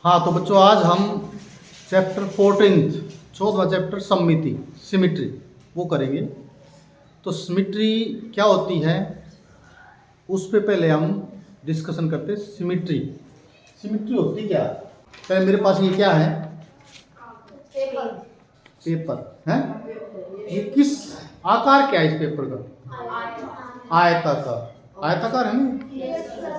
हाँ तो बच्चों आज हम चैप्टर 14 14वां चैप्टर सममिति सिमिट्री वो करेंगे। तो सिमिट्री क्या होती है उस पे पहले हम डिस्कशन करते हैं। सिमिट्री सिमिट्री होती क्या? पहले मेरे पास ये क्या है? पेपर है। ये किस आकार क्या है इस पेपर का? आयताकार। आयताकार है ना।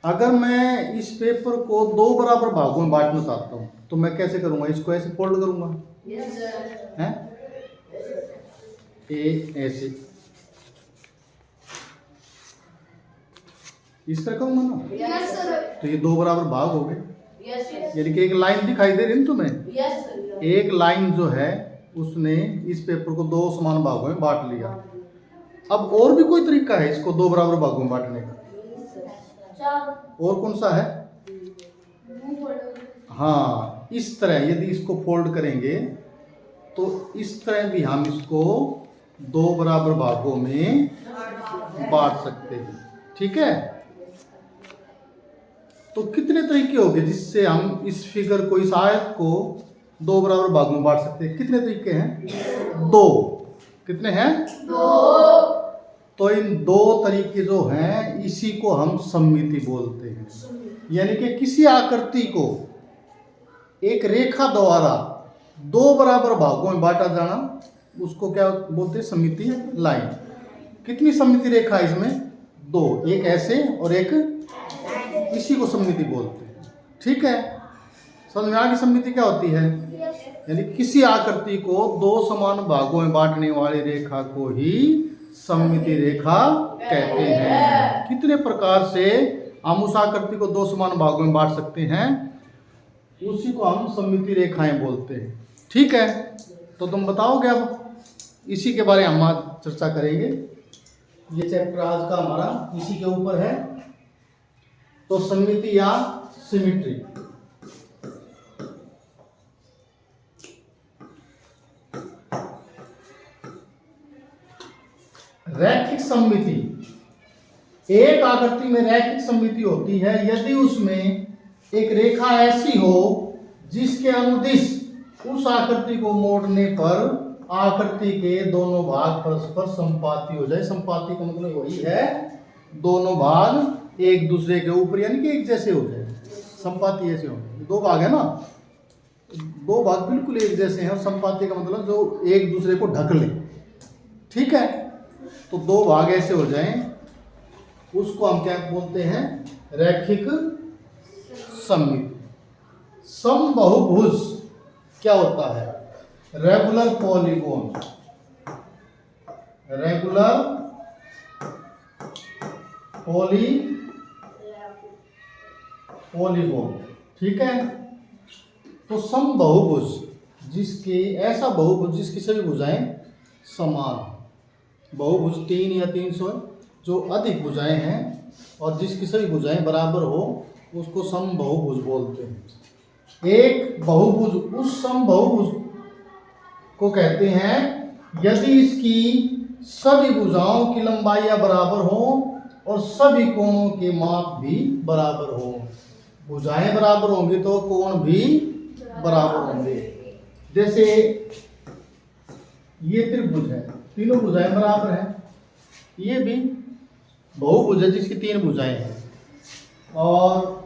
अगर मैं इस पेपर को दो बराबर भागों में बांटना चाहता हूँ तो मैं कैसे करूँगा? इसको ऐसे फोल्ड करूँगा हैं? ऐसे इस तरह करूँगा ना। तो ये दो बराबर भाग हो गए। यानी कि एक लाइन दिखाई दे रही है ना तुम्हें? एक लाइन जो है उसने इस पेपर को दो समान भागों में बांट लिया। अब और भी कोई तरीका है इसको दो बराबर भागों में बांटने का? और कौन सा है? हाँ, इस तरह यदि इसको फोल्ड करेंगे तो इस तरह भी हम इसको दो बराबर भागों में बांट सकते हैं। ठीक है। तो कितने तरीके हो गए जिससे हम इस फिगर को, इस आयत को दो बराबर भागों में बांट सकते हैं? कितने तरीके हैं? दो। कितने हैं? दो। तो इन दो तरीके जो हैं इसी को हम सममिति बोलते हैं। यानी कि किसी आकृति को एक रेखा द्वारा दो बराबर भागों में बांटा जाना उसको क्या बोलते हैं? सममिति लाइन। कितनी सममिति रेखा है इसमें? दो, एक ऐसे और एक इसी को सममिति बोलते हैं। ठीक है। समझ में आ गई सममिति क्या होती है? यानी किसी आकृति को दो समान भागों में बांटने वाली रेखा को ही सममिति रेखा कहते हैं। कितने प्रकार से हम उस आकृति को दो समान भागों में बांट सकते हैं उसी को हम सममिति रेखाएं बोलते हैं। ठीक है। तो तुम बताओगे, अब इसी के बारे में हम आज चर्चा करेंगे। ये चैप्टर आज का हमारा इसी के ऊपर है। तो सममिति या सिमिट्री। रैखिक सममिति, एक आकृति में रैखिक सममिति होती है यदि उसमें एक रेखा ऐसी हो जिसके अनुदिश उस आकृति को मोड़ने पर आकृति के दोनों भाग परस्पर संपाती हो जाए। संपाती का मतलब वही है दोनों भाग एक दूसरे के ऊपर यानी कि एक जैसे हो जाए। संपाती ऐसे हो, दो भाग है ना, दो भाग बिल्कुल एक जैसे हैं। और संपाती का मतलब जो एक दूसरे को ढक ले। ठीक है। तो दो भाग ऐसे हो जाएं उसको हम क्या बोलते हैं? रैखिक सममिति। समबाहुभुज क्या होता है? Regular polygon. Regular polygon. ठीक है। तो समबाहुभुज जिसके ऐसा बहुभुज जिसकी सभी भुजाएं समान, बहुभुज 3 या 300 जो अधिक भुजाएं हैं और जिसकी सभी भुजाएं बराबर हो उसको समबाहुभुज बोलते हैं। एक बहुभुज उस समबाहुभुज को कहते हैं यदि इसकी सभी भुजाओं की लंबाइयां बराबर हो और सभी कोणों के माप भी बराबर हो। भुजाएं बराबर होंगी तो कोण भी बराबर होंगे। जैसे ये त्रिभुज है, तीनों भुजाएं बराबर हैं। ये भी बहुभुज है जिसकी 3 भुजाएं हैं। और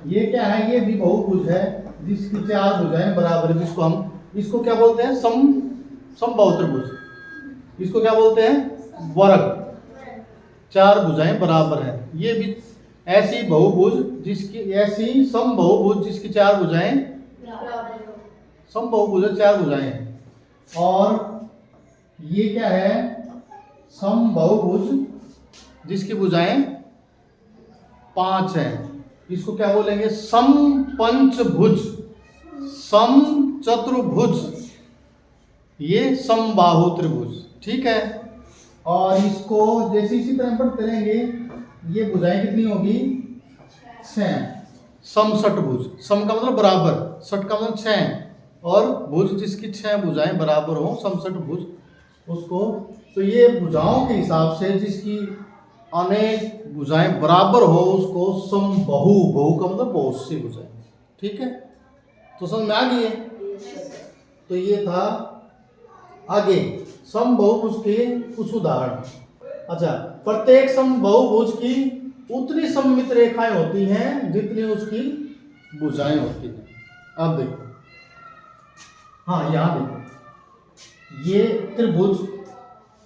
ये क्या है? ये भी बहुभुज है जिसकी 4 भुजाएं बराबर है। जिसको हम इसको क्या बोलते हैं? समबाहु त्रिभुज। इसको क्या बोलते हैं? वर्ग। 4 भुजाएं बराबर हैं। ये भी ऐसी बहुभुज जिसकी ऐसी समबाहुभुज जिसकी 4 भुजाएं समबाहुभुज 4 भुजाएं हैं। और ये क्या है? समबाहुभुज जिसकी भुजाएं 5 हैं। इसको क्या बोलेंगे? समपंचभुज, समचतुर्भुज, ये समबाहु त्रिभुज। ठीक है। और इसको जैसे इसी तरह पढ़ते रहेंगे ये भुजाएं कितनी होगी? 6। समषटभुज, सम का मतलब बराबर, षट का मतलब 6 और भुज जिसकी 6 भुजाएं बराबर हो, समषटभुज उसको। तो ये भुजाओं के हिसाब से जिसकी अनेक भुजाएं बराबर हो उसको समबाहु, बहु का मतलब बहुत सी भुजाएं। ठीक है, तो समझ में आ गई है। तो ये था आगे समबाहुभुज के कुछ उदाहरण। अच्छा, प्रत्येक समबाहुभुज की उतनी सममित रेखाएं होती हैं जितनी उसकी भुजाएं होती हैं। अब देखो, हाँ यहाँ देखो, ये त्रिभुज,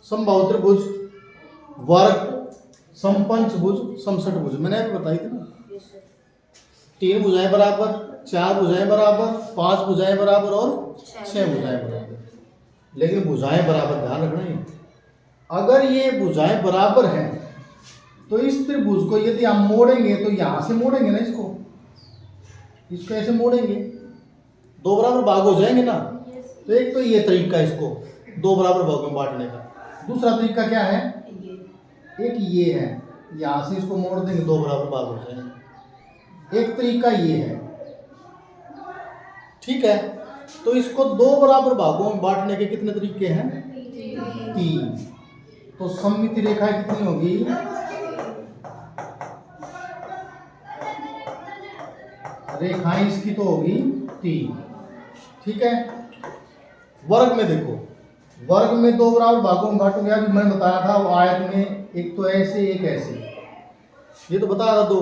समबाहु त्रिभुज, वर्ग, समपंचभुज, समषटभुज, मैंने अभी बताई थी ना। 3 भुजाएं बराबर, 4 भुजाएं बराबर, 5 भुजाएं बराबर और 6 भुजाएं बराबर। लेकिन भुजाएं बराबर, ध्यान रखना है, अगर ये भुजाएं बराबर हैं तो इस त्रिभुज को यदि हम मोड़ेंगे तो यहां से मोड़ेंगे ना, इसको ऐसे मोड़ेंगे, 2 बराबर भाग हो जाएंगे ना। तो एक तो ये तरीका इसको 2 बराबर भागों में बांटने का। दूसरा तरीका क्या है, एक ये है, यहां से इसको मोड़ देंगे, 2 बराबर भाग हो जाएंगे। एक तरीका ये है, ठीक है। तो इसको 2 बराबर भागों में बांटने के कितने तरीके हैं? 3। तो सममित रेखाएं कितनी होगी? रेखाएं इसकी तो होगी 3। ठीक है। वर्ग में देखो, वर्ग में 2 बराबर भागों में बांटोगे, अभी मैंने बताया था वो आयत में एक तो ऐसे एक ऐसे, ये तो बताया था 2।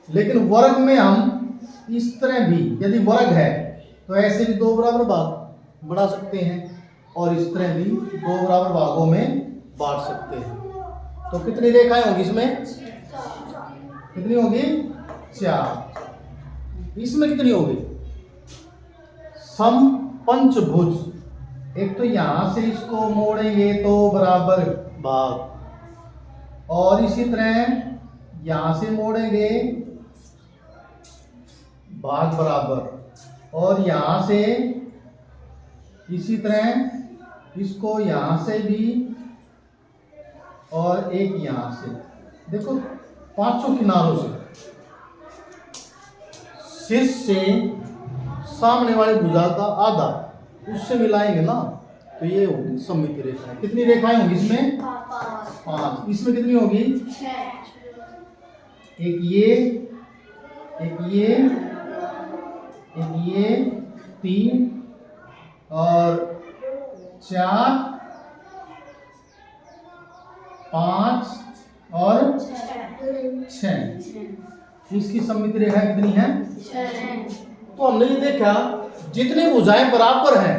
लेकिन वर्ग में हम इस तरह भी, यदि वर्ग है तो ऐसे भी 2 बराबर भाग बढ़ा सकते हैं और इस तरह भी 2 बराबर भागों में बांट सकते हैं। तो कितनी रेखाएं होगी इसमें? कितनी होगी? 4। इसमें कितनी होगी? समपंचभुज, एक तो यहां से इसको मोड़ेंगे तो बराबर भाग, और इसी तरह यहां से मोड़ेंगे भाग बराबर, और यहां से इसी तरह इसको यहां से भी, और एक यहां से। देखो 5 किनारों से शीर्ष से सामने वाली भुजा का आधा उससे मिलाएंगे ना, तो ये होगी सममित रेखाएं। कितनी रेखाएं होंगी इसमें? 5। इसमें कितनी होगी? 6। एक ये, एक ये, एक ये, 3 और 4, 5 और 6। इसकी सममित रेखाएं कितनी हैं? 6। तो हमने ये देखा, जितनी भुजाएं बराबर हैं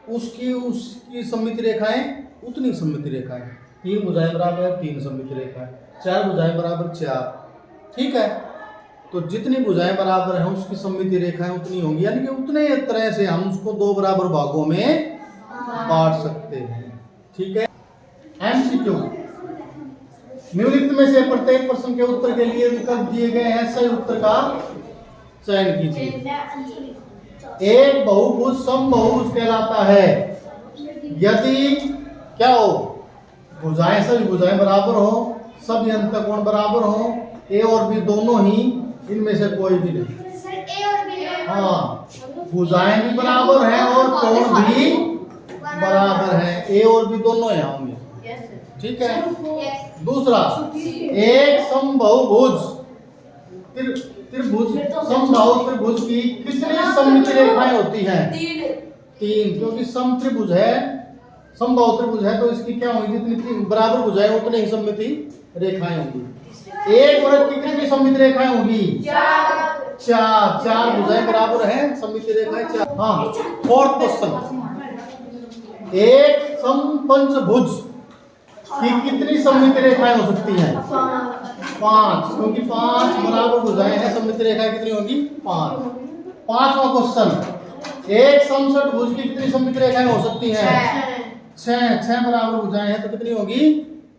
उसकी सममित रेखाएं उतनी सममित रेखाएं। 3 भुजाएं बराबर, 3 सममित रेखाएं। 4 भुजाएं बराबर, 4। ठीक है। तो जितनी भुजाएं बराबर हैं उसकी सममित रेखाएं उतनी होंगी, यानी कि उतने तरह से हम उसको 2 बराबर भागों में बांट सकते हैं। ठीक है। एमसीक्यू, निम्नलिखित में से प्रत्येक प्रश्न के उत्तर के लिए विकल्प दिए गए हैं, सही उत्तर का चयन कीजिए। एक बहुभुज समबाहुभुज कहलाता है यदि क्या हो? भुजाएं, सभी भुजाएं बराबर हो, सभी अंतःकोण बराबर हो, ए और बी दोनों ही, इनमें से कोई भी नहीं। हाँ, भुजाएं भी बराबर हैं और कोण भी बराबर हैं, ए और बी दोनों यहाँ होंगे। ठीक है। दूसरा, एक समबाहुभुज त्रिभुज, समबाहु त्रिभुज की कितनी सममित रेखाएं होती हैं? 3, क्योंकि समत्रिभुज है, समबाहु त्रिभुज है, तो इसकी क्या होगी? जितनी बराबर भुजाएं उतनी ही सममित रेखाएं होंगी। एक वर्ग की कितनी सममित रेखाएं होंगी? 4। 4 भुजाएं बराबर हैं, सममित रेखाएं 4। हाँ, 4th क्वेश्चन, एक समपंचभुज की कितनी सममित रेखाएं हो सकती हैं? 5, क्योंकि 5 बराबर भुजाएं हैं, सममित रेखाएं कितनी होंगी? 5। 5वां क्वेश्चन, एक समषटभुज की कितनी सममित रेखाएं हो सकती हैं? 6। 6 बराबर भुजाएं हैं तो कितनी होगी?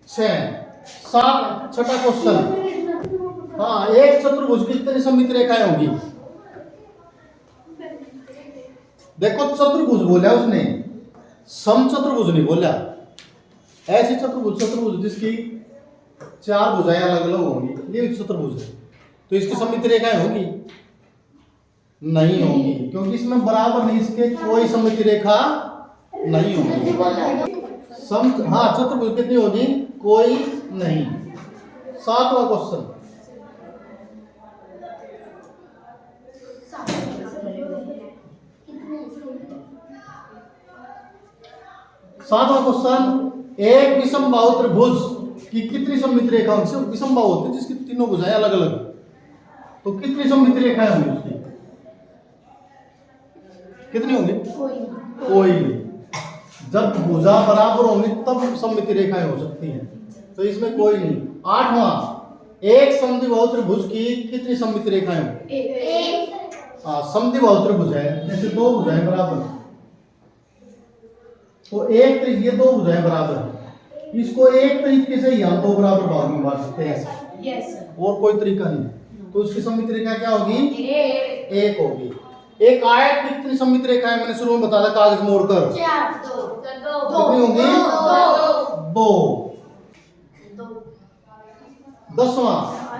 6। 7। छठा क्वेश्चन, हाँ, एक चतुर्भुज की कितनी सममित रेखाएं होंगी? देखो चतुर्भुज बोला उसने, समचतुर्भुज नहीं बोला। ऐसी चतुर्भुज जिसकी 4 भुजाएं अलग अलग होंगी, ये चतुर्भुज है, तो इसकी सममित रेखाएं होंगी? नहीं होंगी, क्योंकि इसमें बराबर नहीं, इसके कोई सममित रेखा नहीं होगी। हाँ, चतुर्भुज कितनी होगी? कोई नहीं। 7वां क्वेश्चन, एक विषम बाहु त्रिभुज की कितनी सममित रेखा होंगी? सिर्फ विषम बाहु होती है जिसकी तीनों भुजाएं अलग अलग, तो कितनी सममित रेखाएं होंगी उसकी? कितनी होंगी? कोई नहीं। जब भुजा बराबर होंगी तब सममित रेखाएं हो सकती हैं, तो इसमें कोई नहीं। 8वां, एक समद्विबाहु त्रिभुज की कितनी सममित रेखाएं होंगी? हाँ, समद्विबाहु त्रिभुज है, जैसे दो भुजाएं बराबर, तो एक ये दो भुजाएं बराबर है, इसको एक तरीके से ही हम दो बराबर भाग में बांट सकते हैं, और कोई तरीका नहीं। तो उसकी सममित रेखा क्या होगी? एक होगी। एक आयत की कितनी सममित रेखा है? मैंने शुरू में बताया कागज मोड़कर, कितनी होंगी? दो। 10वां,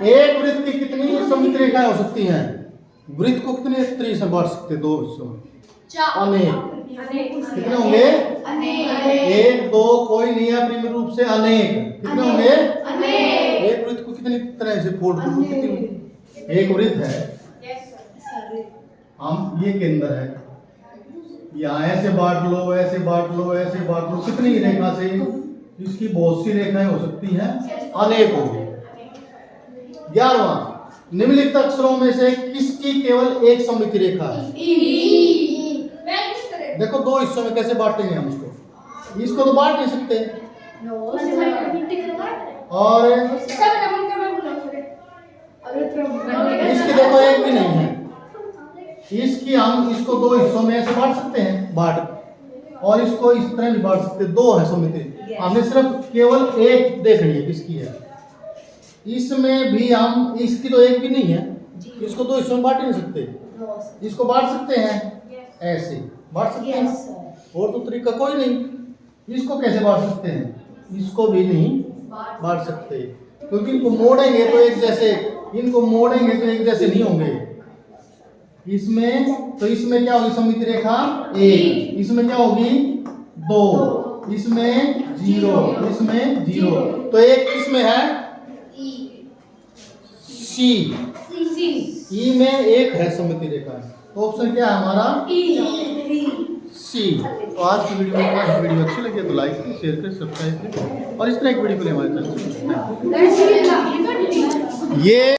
एक वृत्त की कितनी सममित रेखाएं हो सकती हैं? वृत्त को कितने तरीके से बांट सकते हैं? दो हिस्सों में, अनेक। कितने होंगे? एक, दो, कोई नहीं है, प्रिमिटिव रूप से अनेक। कितने होंगे? एक वृत्त को कितनी तरह से फोल्ड कर सकते? एक वृत्त है, हम ये केंद्र है, यहाँ ऐसे बांट लो, ऐसे बांट लो, ऐसे बांट लो, कितनी रेखा से? इसकी बहुत सी रेखाएं हो सकती हैं, अनेक होंगे। 11वां, निम्नलिखित अक्षरों में से किसकी केवल एक सममित रेखा है? देखो दो हिस्सों में कैसे बांटेंगे हम इसको? इसको तो बांट नहीं सकते, और इसकी देखो एक भी नहीं है, इसकी हम इसको दो हिस्सों में ऐसे बांट सकते हैं बांट, और इसको इस तरह भी बांट सकते हैं। दो है सममित, हमने सिर्फ केवल एक देखनी है किसकी है। इसमें भी हम, इसकी तो एक भी नहीं है, इसको दो हिस्सों में बांट नहीं सकते। इसको बांट सकते हैं, ऐसे बांट सकते हैं, और तो तरीका कोई नहीं। इसको कैसे बांट सकते हैं? इसको भी नहीं बांट सकते, क्योंकि इनको मोड़ेंगे तो एक जैसे, इनको मोड़ेंगे तो एक जैसे नहीं होंगे। इसमें तो इसमें क्या होगी सममित रेखा? एक। इसमें क्या होगी? दो। इसमें 0, इसमें 0, तो एक किसमें है? सी। ई में एक है सममित रेखा, तो ऑप्शन क्या है हमारा? सी। तो आज की वीडियो में, वीडियो अच्छी लगी तो लाइक करें, शेयर करें, सब्सक्राइब करें, और इस तरह की वीडियो के लिए हमारे चैनल ये